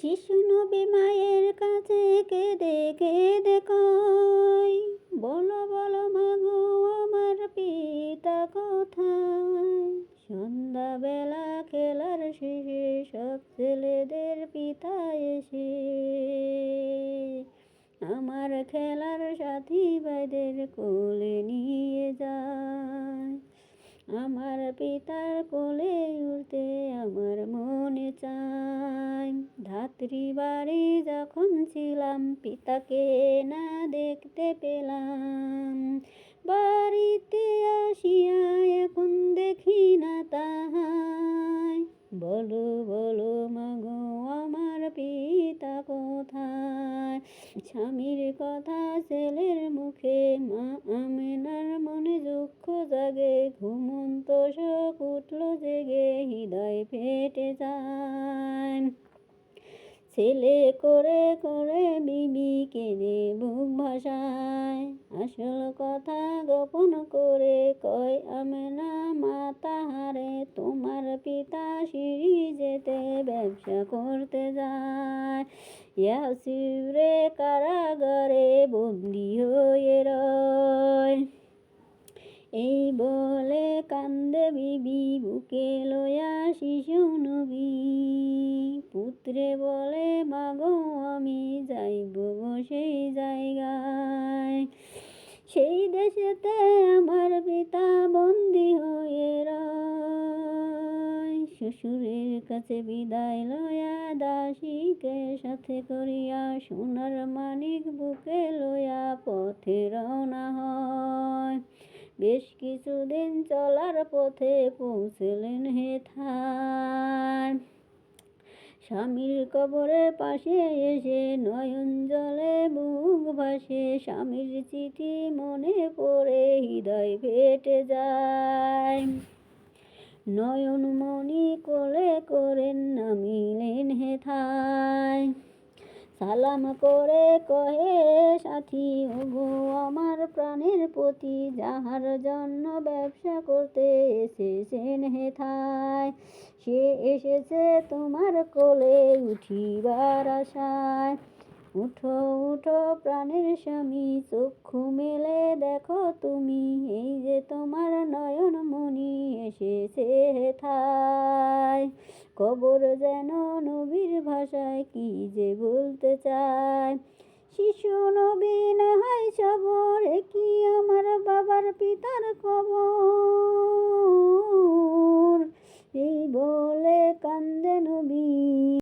শিশু নবী মায়ের কাছে কেঁদে কেঁদে কয়, বলো বলো মাগো আমার পিতা কোথায়। সন্ধ্যাবেলা খেলার শেষে সব ছেলেদের পিতা এসে আমার খেলার সাথী ভাইদের কোলে নিয়ে যায়। আমার পিতার কোলে উঠতে আমার মনে চায়। ধাত্রী বাড়ি যখন ছিলাম পিতাকে না দেখতে পেলাম, বাড়িতে আসিয়া এখন দেখি না তাহাই। বলো বলো মাগো আমার পিতা কোথায়। স্বামীর কথা ছেলের মুখে, মা আমেনার মনে দুঃখ জাগে। ঘুমন্ত শোক উঠল জেগে, হৃদয় ফেটে যায়। ছেলে করে করে বিবি কেঁদে বুক ভাসায়। আসল কথা গোপন করে কয় আমেনা মা তাহারে, তোমার পিতা সিঁড়ি যেতে ব্যবসা করতে যায়। ইয়াসিরে কারাগারে বন্দি হয়ে রয়। এই বলে কান্দে বিবি বুকে লয়া শিশু নবী। পুত্রে বলে মাগো আমি যাইব সেই জায়গায়। সেই দেশেতে আমার পিতা বন্দি হয়ে রয়। শ্বশুরের কাছে বিদায় লয়া দাসীকে সাথে করিয়া, সোনার মানিক বুকে লয়া পথে রওনা হয়। বেশ কিছুদিন চলার পথে পৌঁছলেন হেথায়। স্বামীর কবরের পাশে এসে নয়ন জলে বুক ভাসে। স্বামীর চিঠি মনে পড়ে হৃদয় ফেটে যায়। নয়নমণি কোলে করেন নামিলেন হেথায়। সালাম করে কহে সাথী, ওগো আমার প্রাণের পতি, যাহার জন্য ব্যবসা করতে এসেছেন হেথায়। সে এসেছে তোমার কোলে উঠিবার আশায়। উঠো উঠো প্রাণের স্বামী, চক্ষু মেলে দেখো তুমি, এই যে তোমার নয়নমণি এসেছে হেথায়। কবর যেন নবীর ভাষায় কি যে বলতে চায়। শিশু নবী না হয় সবর, কি আমার বাবার পিতার কবর। এই বলে কান্দে নবী।